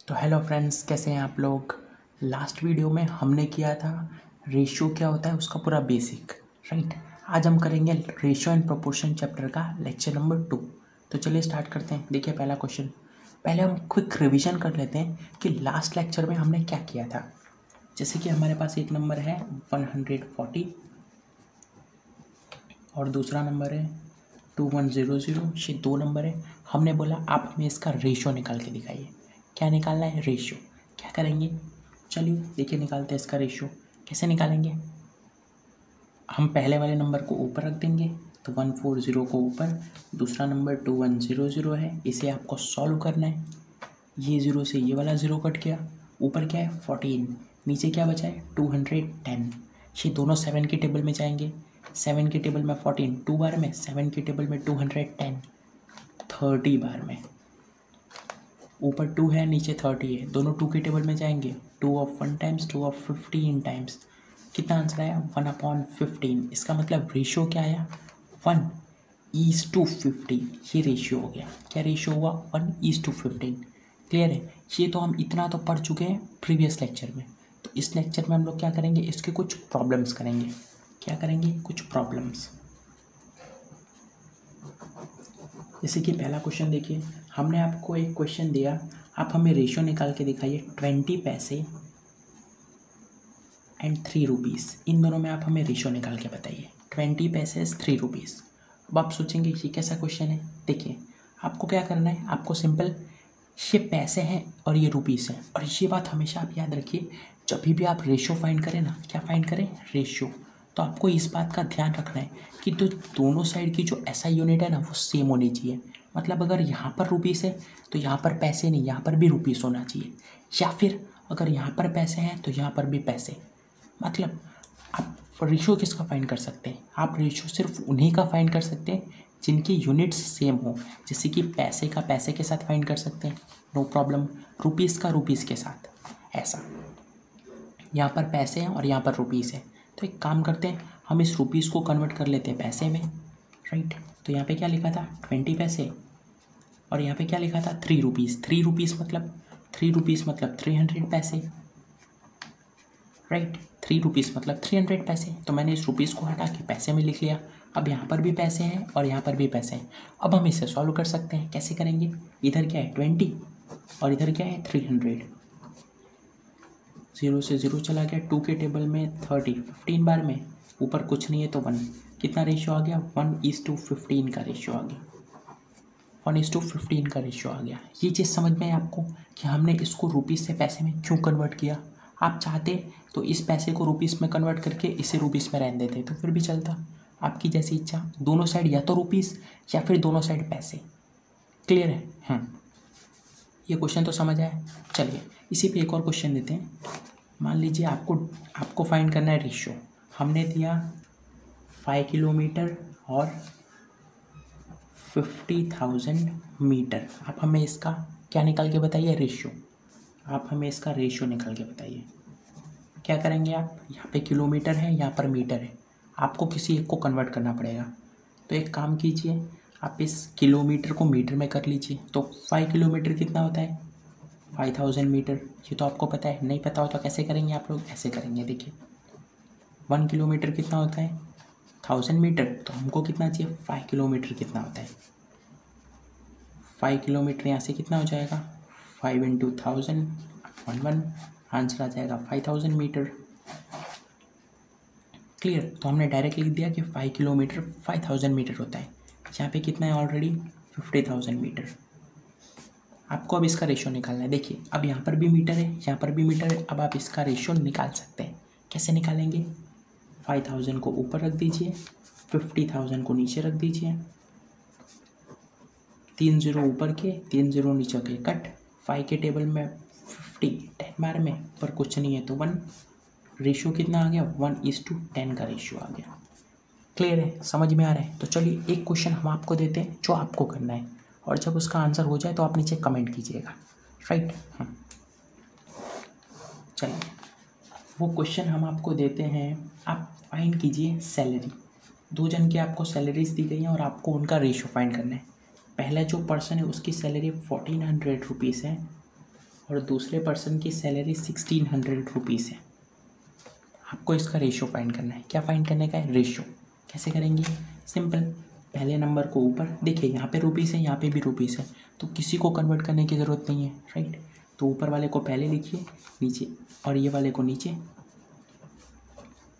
तो hello friends, कैसे हैं आप लोग। लास्ट वीडियो में हमने किया था रेशियो क्या होता है उसका पूरा बेसिक, राइट। आज हम करेंगे रेशियो एंड प्रोपोर्शन चैप्टर का लेक्चर नंबर 2। तो चलिए स्टार्ट करते हैं। देखिए पहला क्वेश्चन, पहले हम क्विक रिवीजन कर लेते हैं कि लास्ट लेक्चर में हमने क्या किया था। जैसे कि हमारे पास एक नंबर है 140 और दूसरा नंबर है 2100। ये दो नंबर है। हमने बोला आप हमें इसका रेशियो निकाल के दिखाइए। क्या निकालना है? रेशियो। क्या करेंगे? चलिए देखिए निकालते हैं इसका रेशियो। कैसे निकालेंगे? हम पहले वाले नंबर को ऊपर रख देंगे, तो 140 को ऊपर, दूसरा नंबर 2100 है, इसे आपको सॉल्व करना है। ये ज़ीरो से ये वाला ज़ीरो कट गया, ऊपर क्या है 14, नीचे क्या बचा है 210। ये दोनों 7 की टेबल में जाएंगे। 7 की टेबल में 14 2 बार में, 7 की टेबल में 210 30 बार में। ऊपर 2 है, नीचे 30 है, दोनों 2 की टेबल में जाएंगे। 2 ऑफ 1 टाइम्स, 2 ऑफ 15 टाइम्स। कितना आंसर आया? 1/15। इसका मतलब रेशियो क्या आया? 1:15। ये रेशियो हो गया। क्या रेशियो हुआ? 1:15। क्लियर है? ये तो हम इतना तो पढ़ चुके हैं प्रीवियस लेक्चर में। तो इस लेक्चर में हम लोग क्या करेंगे, इसके कुछ प्रॉब्लम्स करेंगे। क्या करेंगे? कुछ प्रॉब्लम्स। जैसे कि पहला क्वेश्चन देखिए, हमने आपको एक क्वेश्चन दिया, आप हमें रेशियो निकाल के दिखाइए 20 पैसे एंड 3 रुपीज़। इन दोनों में आप हमें रेशियो निकाल के बताइए। 20 पैसे 3 रुपीज़। अब आप सोचेंगे ये कैसा क्वेश्चन है। देखिए आपको क्या करना है, आपको सिंपल, ये पैसे हैं और ये रुपीज़ हैं। और ये बात हमेशा आप याद रखिए, जब भी आप रेशियो फाइंड करें ना, क्या फाइंड करें? रेशियो। तो आपको इस बात का ध्यान रखना है कि तो दोनों साइड की जो ऐसा यूनिट है ना वो सेम होनी चाहिए। मतलब अगर यहाँ पर रुपीज़ है तो यहाँ पर पैसे नहीं, यहाँ पर भी रुपीज़ होना चाहिए। या फिर अगर यहाँ पर पैसे हैं तो यहाँ पर भी पैसे। मतलब आप रेशियो किसका फाइंड कर सकते हैं? आप रेशियो सिर्फ उन्हीं का फाइंड कर सकते हैं जिनकी यूनिट्स सेम हो। जैसे कि पैसे का पैसे के साथ फाइंड कर सकते हैं, नो प्रॉब्लम। रुपीज़ का रुपीज़ के साथ, ऐसा। यहाँ पर पैसे हैं और यहाँ पर रुपीज़ है, तो एक काम करते हैं, हम इस रुपीज़ को कन्वर्ट कर लेते हैं पैसे में, राइट। तो यहाँ पे क्या लिखा था? 20 पैसे। और यहाँ पे क्या लिखा था? 3 रुपीज़। 3 रुपीज़ मतलब 300 पैसे, राइट। 3 रुपीज़ मतलब 300 पैसे। तो मैंने इस रुपीज़ को हटा के पैसे में लिख लिया। अब यहाँ पर भी पैसे हैं और यहाँ पर भी पैसे हैं। अब हम इसे सॉल्व कर सकते हैं। कैसे करेंगे? इधर क्या है 20 और इधर क्या है 300। 0 से 0 चला गया, 2 के टेबल में 30 15 बार में, ऊपर कुछ नहीं है तो 1। कितना रेशियो आ गया? 1:15 का रेशियो आ गया। 1:15 का रेशियो आ गया। ये चीज़ समझ में है आपको कि हमने इसको रुपीज़ से पैसे में क्यों कन्वर्ट किया। आप चाहते तो इस पैसे को रुपीज़ में कन्वर्ट करके इसे रुपीज़ में रहने देते तो फिर भी चलता, आपकी जैसी इच्छा। दोनों साइड या तो रुपीज़ या फिर दोनों साइड पैसे। क्लियर है? ये क्वेश्चन तो समझ आया। चलिए इसी पे एक और क्वेश्चन देते हैं। मान लीजिए आपको फाइंड करना है रेशियो। हमने दिया 5 किलोमीटर और 50,000 मीटर। आप हमें इसका क्या निकाल के बताइए? रेशियो। आप हमें इसका रेशियो निकाल के बताइए। क्या करेंगे आप? यहाँ पे किलोमीटर है, यहाँ पर मीटर है, आपको किसी एक को कन्वर्ट करना पड़ेगा। तो एक काम कीजिए, आप इस किलोमीटर को मीटर में कर लीजिए। तो 5 किलोमीटर कितना होता है? 5000 मीटर। ये तो आपको पता है। नहीं पता हो तो कैसे करेंगे आप लोग? ऐसे करेंगे। देखिए 1 किलोमीटर कितना होता है? 1000 मीटर। तो हमको कितना चाहिए? 5 किलोमीटर कितना होता है? 5 किलोमीटर यहाँ से कितना हो जाएगा? 5 × 1000 1 आंसर आ जाएगा 5000 मीटर। क्लियर? तो हमने डायरेक्ट लिख दिया कि 5 किलोमीटर 5000 मीटर होता है। यहाँ पे कितना है ऑलरेडी? 50,000 मीटर। आपको अब इसका रेशियो निकालना है। देखिए अब यहाँ पर भी मीटर है, यहाँ पर भी मीटर है। अब आप इसका रेशियो निकाल सकते हैं। कैसे निकालेंगे? 5000 को ऊपर रख दीजिए, 50,000 को नीचे रख दीजिए। 3 0 ऊपर के, 3 0 नीचे के, कट। 5 के टेबल में 50 10 बार में, पर कुछ नहीं है तो 1। रेशियो कितना आ गया? 1:10 का रेशियो आ गया। क्लियर है? समझ में आ रहा है? तो चलिए एक क्वेश्चन हम आपको देते हैं जो आपको करना है, और जब उसका आंसर हो जाए तो आप नीचे कमेंट कीजिएगा, राइट। चलिए वो क्वेश्चन हम आपको देते हैं। आप फाइंड कीजिए सैलरी। 2 जन की आपको सैलरीज दी गई हैं और आपको उनका रेशियो फाइंड करना है। पहला जो पर्सन है उसकी सैलरी 1400 रुपीज़ है और दूसरे पर्सन की सैलरी 1600 रुपीज़ है। आपको इसका रेशो फाइंड करना है। क्या फाइंड करने का है? रेशो। कैसे करेंगे? सिंपल, पहले नंबर को ऊपर, देखिए यहाँ पे रुपीज़ है, यहाँ पे भी रुपीज़ है, तो किसी को कन्वर्ट करने की ज़रूरत नहीं है, राइट। तो ऊपर वाले को पहले लिखिए नीचे, और ये वाले को नीचे।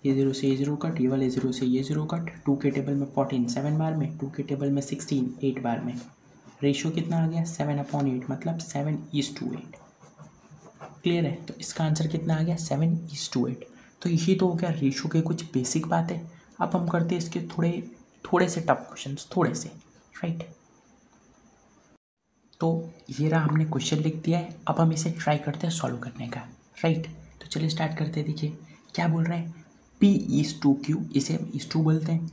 ये 0 से ये 0 कट, ये वाले 0 से ये 0 कट। 2 के टेबल में 14 7 बार में, 2 के टेबल में 16 8 बार में। रेशो कितना आ गया? 7/8, मतलब 7:8। क्लियर है? तो इसका आंसर कितना आ गया? 7:8। तो यही तो हो गया रेशो के कुछ बेसिक बातें। अब हम करते हैं इसके थोड़े से टफ क्वेश्चंस, थोड़े से, राइट। तो ये रहा, हमने क्वेश्चन लिख दिया है। अब हम इसे ट्राई करते हैं सॉल्व करने का, राइट। तो चलिए स्टार्ट करते हैं। देखिए क्या बोल रहे हैं, P/Q, इसे हम इस टू बोलते हैं।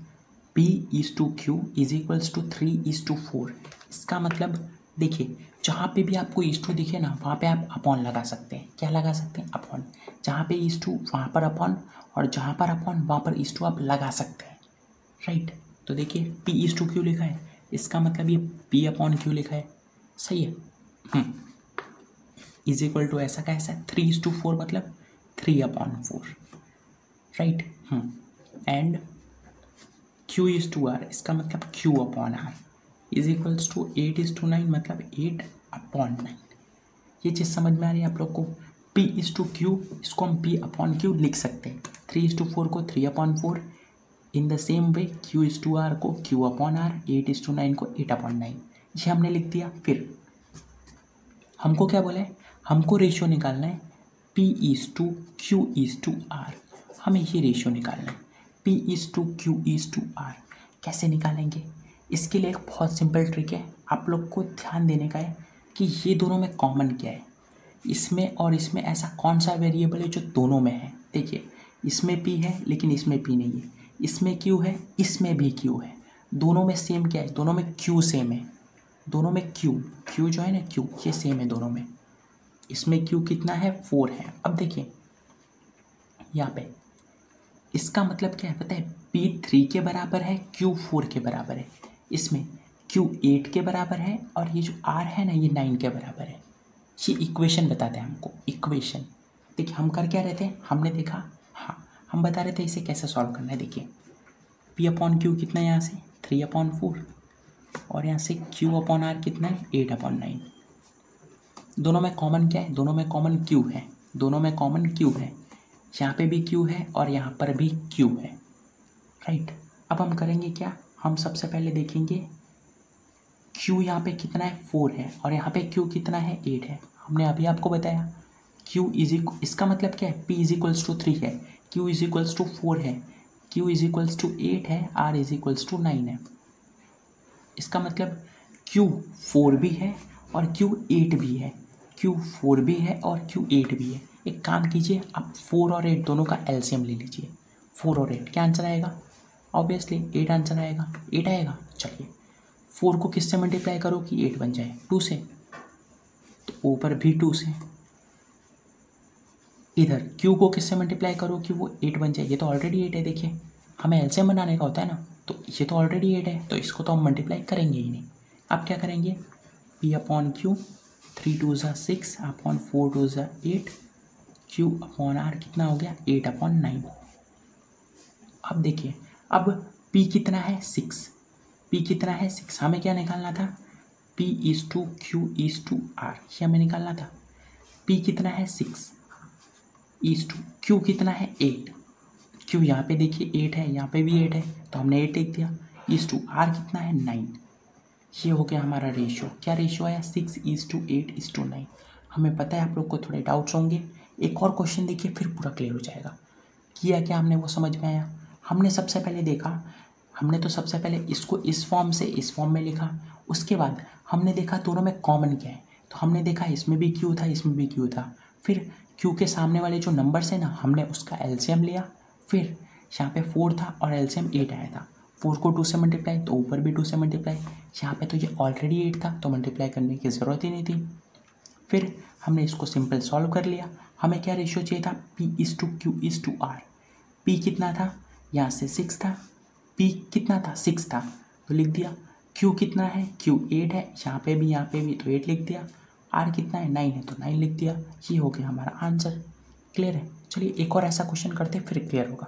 P/Q is equals to 3/4। इसका मतलब देखिए, जहाँ पे भी आपको इस टू दिखे ना, वहाँ पे आप अपॉन लगा सकते हैं। क्या लगा सकते हैं? अपॉन। जहाँ पे इस टू वहाँ पर अपॉन, और जहाँ पर अपॉन वहाँ पर इस टू आप लगा सकते हैं, राइट। तो देखिए P/Q लिखा है, इसका मतलब ये P/Q लिखा है, सही है। इज इक्वल टू ऐसा कैसा है? 3/4, मतलब 3/4, राइट। एंड Q/R, इसका मतलब Q/R इज इक्वल्स टू 8/9, मतलब 8/9। ये चीज़ समझ में आ रही है आप लोग को? P/Q, इसको हम P/Q लिख सकते हैं। 3/4 को 3/4, in the same way Q/R को Q/R, 8/9 को 8/9। ये हमने लिख दिया। फिर हमको क्या बोला है? हमको रेशियो निकालना है P/Q/R। हमें ये रेशियो निकालना है P/Q/R। कैसे निकालेंगे? इसके लिए एक बहुत सिंपल ट्रिक है, आप लोग को ध्यान देने का है कि ये दोनों में कॉमन क्या है। इसमें और इसमें ऐसा कौन सा वेरिएबल है जो दोनों में है? देखिए इसमें P है लेकिन इसमें P नहीं है, इसमें Q है, इसमें भी Q है। दोनों में सेम क्या है? दोनों में Q सेम है। दोनों में Q जो है ना, Q ये सेम है दोनों में। इसमें Q कितना है? 4 है। अब देखिए यहाँ पे इसका मतलब क्या है पता है? P 3 के बराबर है, Q 4 के बराबर है। इसमें Q 8 के बराबर है, और ये जो R है ना, ये 9 के बराबर है। ये इक्वेशन बताते हैं हमको, इक्वेशन। देखिए हम कर क्या रहे थे? हमने देखा, हाँ हम बता रहे थे इसे कैसे सॉल्व करना है। देखिए P/Q कितना है यहाँ से? 3/4, और यहाँ से Q/R कितना है? 8/9। दोनों में कॉमन क्या है? दोनों में कॉमन Q है। दोनों में कॉमन Q है। यहाँ पे भी Q है और यहाँ पर भी Q है, राइट। अब हम करेंगे क्या? हम सबसे पहले देखेंगे Q यहाँ पे कितना है? 4 है, और यहाँ पे Q कितना है? 8 है। हमने अभी आपको बताया इसका मतलब क्या है? P/3 है, Q/4 है, Q/8 है, R/9 है। इसका मतलब Q4 भी है और Q8 भी है, Q4 भी है और Q8 भी है। एक काम कीजिए, आप 4 और 8 दोनों का एलसीएम ले लीजिए। 4 और 8 क्या आंसर आएगा? ऑब्वियसली 8 आंसर आएगा। 8 आएगा। चलिए 4 को किससे मल्टीप्लाई करो कि 8 बन जाए? 2 से। तो ऊपर भी 2 से। इधर Q को किससे मल्टीप्लाई करो कि वो 8 बन जाए? ये तो ऑलरेडी 8 है। देखिए हमें एलसीएम बनाने का होता है ना, तो ये तो ऑलरेडी 8 है, तो इसको तो हम मल्टीप्लाई करेंगे ही नहीं। अब क्या करेंगे? P/Q 3 2 6 अपॉन 4 2 8, Q/R कितना हो गया? 8/9। अब देखिए, अब P कितना है? 6। P कितना है? 6। हमें क्या निकालना था? P/Q/R, ये हमें निकालना था। P कितना है? 6 टू Q कितना है? 8। Q यहाँ पे देखिए 8 है, यहाँ पे भी 8 है, तो हमने 8 लिख दिया। R कितना है? 9। ये हो गया हमारा रेशियो। क्या रेशियो आया? 6:8:9। हमें पता है आप लोग को थोड़े डाउट्स होंगे। एक और क्वेश्चन देखिए, फिर पूरा क्लियर हो जाएगा। किया क्या हमने वो समझ में आया? हमने सबसे पहले देखा, हमने तो सबसे पहले इसको इस फॉर्म से इस फॉर्म में लिखा। उसके बाद हमने देखा दोनों में कॉमन क्या है, तो हमने देखा इसमें भी Q था, इसमें भी Q था। फिर Q के सामने वाले जो नंबर्स है ना, हमने उसका एलसीएम लिया। फिर यहाँ पे 4 था और एलसीएम 8 आया था। 4 को 2 से मल्टीप्लाई, तो ऊपर भी 2 से मल्टीप्लाई। यहाँ पे तो ये ऑलरेडी 8 था, तो मल्टीप्लाई करने की ज़रूरत ही नहीं थी। फिर हमने इसको सिंपल सॉल्व कर लिया। हमें क्या रेशियो चाहिए था? P/Q/R। P कितना था? यहाँ से 6 था। P कितना था? 6 था, तो लिख दिया। Q कितना है? Q 8 है, यहाँ पे भी तो 8 लिख दिया। आर कितना है 9 है तो 9 लिख दिया। ये हो गया हमारा आंसर। क्लियर है। चलिए एक और ऐसा क्वेश्चन करते हैं फिर क्लियर होगा।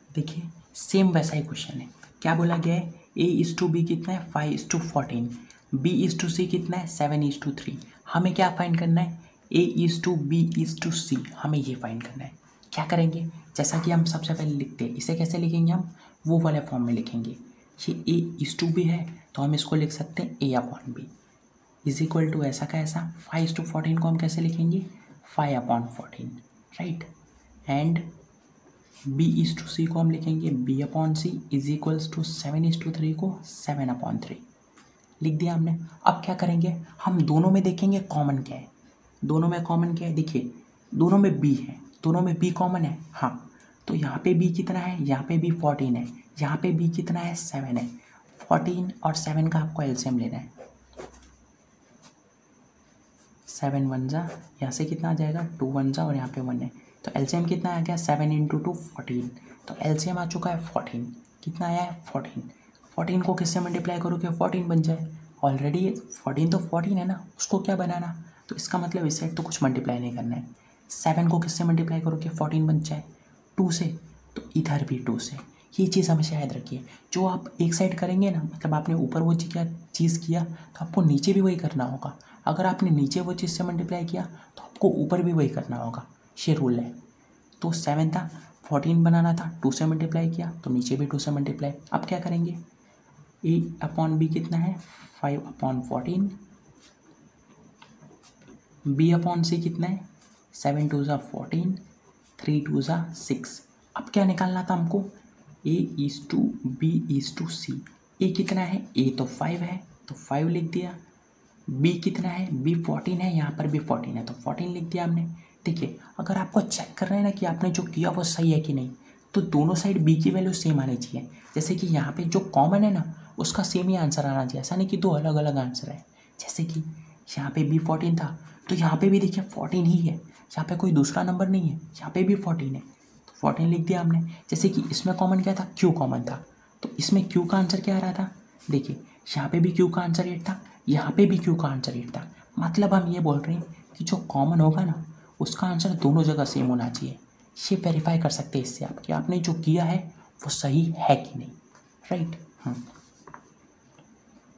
देखिए सेम वैसा ही क्वेश्चन है। क्या बोला गया है, A/B कितना है 5:14, B/C कितना है 7:3। हमें क्या फाइंड करना है, A/B/C, हमें ये फाइंड करना है। क्या करेंगे, जैसा कि हम सबसे पहले लिखते हैं, इसे कैसे लिखेंगे हम, वो वाले फॉर्म में लिखेंगे। ये A/B है तो हम इसको लिख सकते हैं A/B इज इक्वल टू ऐसा का ऐसा 5:14 को हम कैसे लिखेंगे 5/14, राइट। एंड B/C को हम लिखेंगे B/C इज इक्वल्स टू 7:3 को 7/3 लिख दिया हमने। अब क्या करेंगे, हम दोनों में देखेंगे कॉमन क्या है। दोनों में कॉमन क्या है, देखिए दोनों में B है, दोनों में B कॉमन है, हाँ। तो यहाँ पे B कितना है, यहाँ पे B 14 है, यहाँ पे B कितना है 7 है। 14 और 7 का आपको एलसीएम लेना है। 7 1 जा, यहाँ से कितना आ जाएगा 2 1 जा और यहाँ पे 1 है, तो एलसीएम कितना आ गया 7 × 2 14। तो एलसीएम आ चुका है 14। कितना आया है 14। 14 को किससे मल्टीप्लाई करोगे 14 बन जाए। ऑलरेडी 14 तो 14 है ना, उसको क्या बनाना, तो इसका मतलब इस साइड तो कुछ मल्टीप्लाई नहीं करना है। 7 को किससे मल्टीप्लाई करोगे 14 बन जाए 2 से, तो इधर भी 2 से। ये चीज़ हमेशा याद रखिए, जो आप एक साइड करेंगे ना, मतलब आपने ऊपर वो चीज़ किया तो आपको नीचे भी वही करना होगा। अगर आपने नीचे वो चीज़ से मल्टीप्लाई किया तो आपको ऊपर भी वही करना होगा, ये रूल है। तो 7 था, 14 बनाना था, 2 से मल्टीप्लाई किया तो नीचे भी 2 से मल्टीप्लाई। अब क्या करेंगे, A/B कितना है 5/14, B/C कितना है 7 2 ज़ा 14, 3 2 ज़ा 6। अब क्या निकालना था हमको, A/B/C। A कितना है, A तो 5 है तो 5 लिख दिया। B कितना है, B 14 है, यहाँ पर भी 14 है तो 14 लिख दिया हमने। देखिए अगर आपको चेक कर रहे हैं ना कि आपने जो किया वो सही है कि नहीं, तो दोनों साइड B की वैल्यू सेम आनी चाहिए। जैसे कि यहाँ पे जो कॉमन है ना उसका सेम ही आंसर आना चाहिए, ऐसा नहीं कि दो अलग अलग आंसर है। जैसे कि यहाँ पे B 14 था तो यहाँ पे भी देखिए 14 ही है, यहाँ पे कोई दूसरा नंबर नहीं है, यहाँ पे भी 14 है तो 14 लिख दिया हमने। जैसे कि इसमें कॉमन क्या था, Q कॉमन था, तो इसमें Q का आंसर क्या आ रहा था, देखिए यहाँ पे भी Q का आंसर 8 था, यहाँ पे भी Q का आंसर 8 था। मतलब हम ये बोल रहे हैं कि जो कॉमन होगा ना उसका आंसर दोनों जगह सेम होना चाहिए। ये वेरीफाई कर सकते हैं इससे आप कि आपने जो किया है वो सही है कि नहीं, राइट।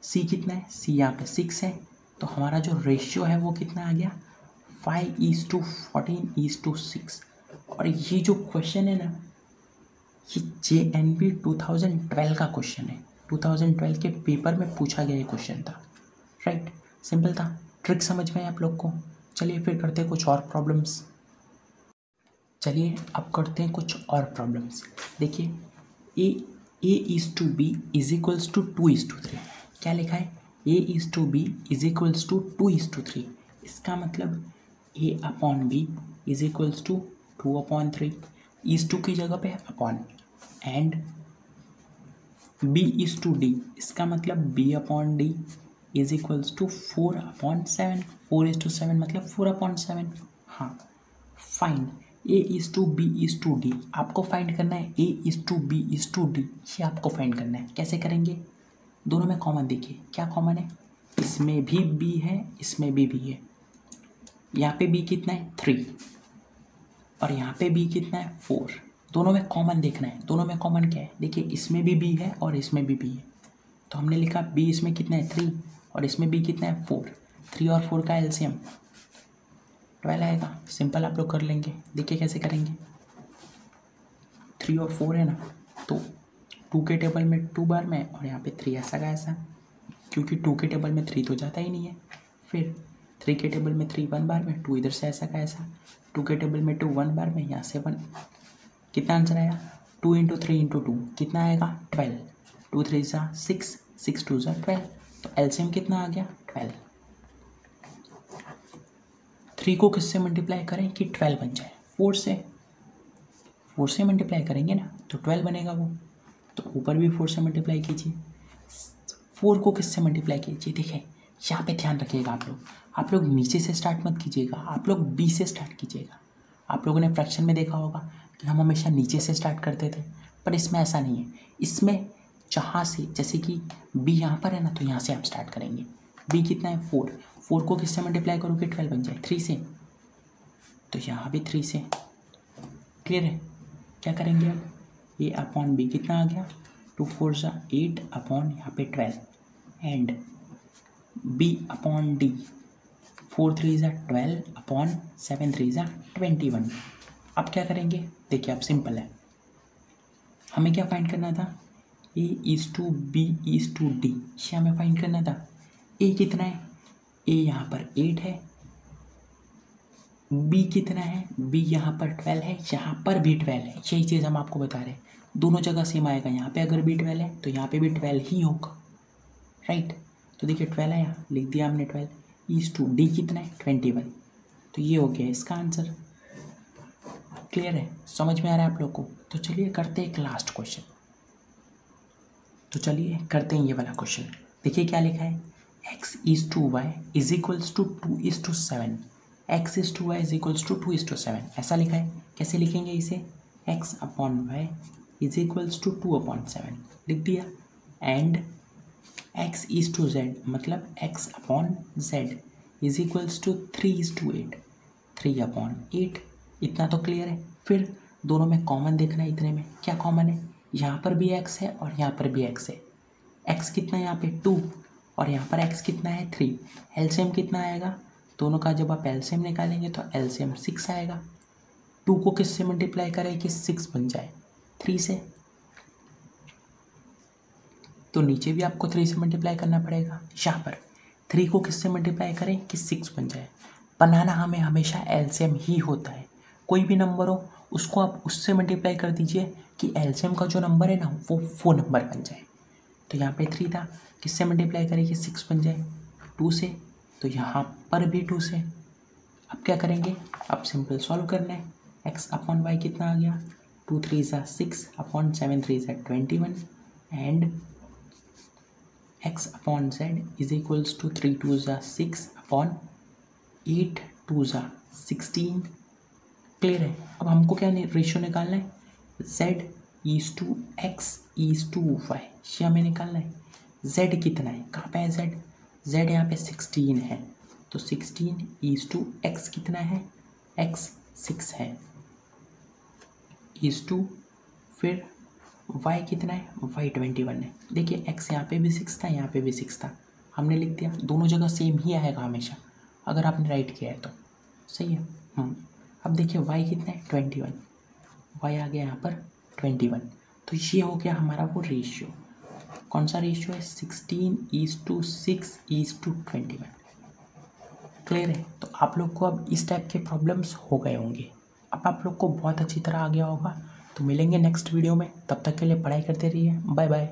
C कितना है, C यहाँ पे 6 है, तो हमारा जो रेशियो है वो कितना आ गया 5:14:6। और ये जो क्वेश्चन है ना ये JNV 2012 का क्वेश्चन है, 2012 के पेपर में पूछा गया ये क्वेश्चन था, राइट। सिंपल था, ट्रिक समझ में आप लोग को। चलिए फिर करते हैं कुछ और प्रॉब्लम्स। चलिए अब करते हैं कुछ और प्रॉब्लम्स। देखिए A/B इज इक्वल्स टू 2:3। क्या लिखा है, A/B इज इक्वल्स टू 2:3। इसका मतलब A/B is equals to 2/3, is to की जगह पे अपॉन, एंड B/D इसका मतलब B/D इज इक्वल्स टू 4/7। 4:7 मतलब 4/7। हाँ, फाइंड A/B/D। आपको फाइंड करना है A/B/D, ये आपको फाइंड करना है। कैसे करेंगे, दोनों में कॉमन देखिए क्या कॉमन है, इसमें भी B है, इसमें भी B है। यहाँ पे B कितना है 3 और यहाँ पे B कितना है 4। दोनों में कॉमन देखना है, दोनों में कॉमन क्या है, देखिए इसमें भी B है और इसमें भी B है, तो हमने लिखा B इसमें कितना है 3 और इसमें B कितना है 4। 3 और 4 का एलसीएम 12 आएगा। सिंपल आप लोग कर लेंगे, देखिए कैसे करेंगे। 3 और 4 है ना, तो 2 के टेबल में 2 बार में और यहाँ पे 3 ऐसा का ऐसा, क्योंकि 2 के टेबल में 3 तो जाता ही नहीं है। फिर 3 के टेबल में 3 1 बार में, 2 इधर से ऐसा का ऐसा, 2 के टेबल में 2 1 बार में, यहाँ से 1। कितना आंसर आया 2 × 3 × 2 कितना आएगा 12। 2 3 ज़ा 6, 6 2 ज़ा 12, तो एलसीएम कितना आ गया 12। 3 को किससे मल्टीप्लाई करें कि 12 बन जाए, 4 से मल्टीप्लाई करेंगे ना तो 12 बनेगा वो, तो ऊपर भी 4 से मल्टीप्लाई कीजिए। 4 को किससे मल्टीप्लाई कीजिए, देखिए यहाँ पे ध्यान रखिएगा आप लोग नीचे से स्टार्ट मत कीजिएगा, आप लोग B से स्टार्ट कीजिएगा। आप लोगों ने फ्रैक्शन में देखा होगा कि हम हमेशा नीचे से स्टार्ट करते थे, पर इसमें ऐसा नहीं है। इसमें जहाँ से, जैसे कि b यहाँ पर है ना, तो यहाँ से आप स्टार्ट करेंगे। b कितना है 4, 4 को किससे मल्टीप्लाई करोगे 12 बन जाए 3 से, तो यहाँ भी 3 से। क्लियर है? क्या करेंगे अब, a अपॉन b कितना आ गया 2 4 ज़ा 8 अपॉन यहाँ पे 12 एंड b अपॉन d 4 3 ज़ा 12 अपॉन 7 3 ज़ा 21। अब क्या करेंगे, देखिए आप सिंपल है, हमें क्या फाइंड करना था, a is to b is to d, ये हमें फाइंड करना था। a कितना है, a यहाँ पर 8 है, b कितना है, b यहाँ पर 12 है, यहाँ पर भी 12 है। यही चीज़ हम आपको बता रहे हैं, दोनों जगह सेम आएगा। यहाँ पे अगर b 12 है तो यहाँ पे भी 12 ही होगा, राइट। तो देखिए 12 है, यहाँ लिख दिया हमने 12 इज़ टू d कितना है 21, तो ये हो गया इसका आंसर। क्लियर है, समझ में आ रहा है आप लोग को? तो चलिए करते हैं एक लास्ट क्वेश्चन। तो चलिए करते हैं ये वाला क्वेश्चन। देखिए क्या लिखा है, x is to y is equals to 2:7, x is to y is equals to 2:7, ऐसा लिखा है। कैसे लिखेंगे इसे, x upon y is equals to 2/7 लिख दिया, and x is to z मतलब x upon z is equals to 3:8, 3/8। इतना तो क्लियर है। फिर दोनों में कॉमन देखना है, इतने में क्या कॉमन है, यहाँ पर भी x है और यहाँ पर भी x है। x कितना है यहाँ पे 2 और यहाँ पर x कितना है 3, एलसीएम कितना आएगा, दोनों का जब आप एलसीएम निकालेंगे तो एलसीएम 6 आएगा। 2 को किससे मल्टीप्लाई करें कि 6 बन जाए 3 से, तो नीचे भी आपको 3 से मल्टीप्लाई करना पड़ेगा। यहाँ पर 3 को किससे मल्टीप्लाई करें कि 6 बन जाए। बनाना हमें हमेशा एलसीएम ही होता है, कोई भी नंबर हो उसको आप उससे मल्टीप्लाई कर दीजिए कि एलसीएम का जो नंबर है ना वो नंबर बन जाए। तो यहाँ पे 3 था, किससे मल्टीप्लाई करें कि 6 बन जाए 2 से, तो यहाँ पर भी 2 से। अब क्या करेंगे, अब सिंपल सॉल्व करना है। x अपॉन वाई कितना आ गया 2 3 ज़ा 6 अपॉन 7 3 ज़ा 21 and x upon z is equals to 3 2 ज़ा 6 अपॉन 8 2 ज़ा 16। क्लियर है? अब हमको क्या रेशियो निकालना है, z is to x is to y, ये हमें निकालना है। z कितना है, कहाँ पे है z, z यहाँ पे 16 है, तो 16 इज टू x कितना है, x 6 है, इज टू फिर y कितना है, y 21 है। देखिए x यहाँ पे भी 6 था, यहाँ पे भी 6 था, हमने लिख दिया। दोनों जगह सेम ही आएगा हमेशा अगर आपने राइट किया है तो, सही है। अब देखिए y कितना है 21, y आ गया यहाँ पर 21, तो ये हो गया हमारा वो रेशियो। कौन सा रेशियो है, 16:6:21। क्लियर है? तो आप लोग को अब इस टाइप के प्रॉब्लम्स हो गए होंगे, अब आप लोग को बहुत अच्छी तरह आ गया होगा। तो मिलेंगे नेक्स्ट वीडियो में, तब तक के लिए पढ़ाई करते रहिए। Bye bye.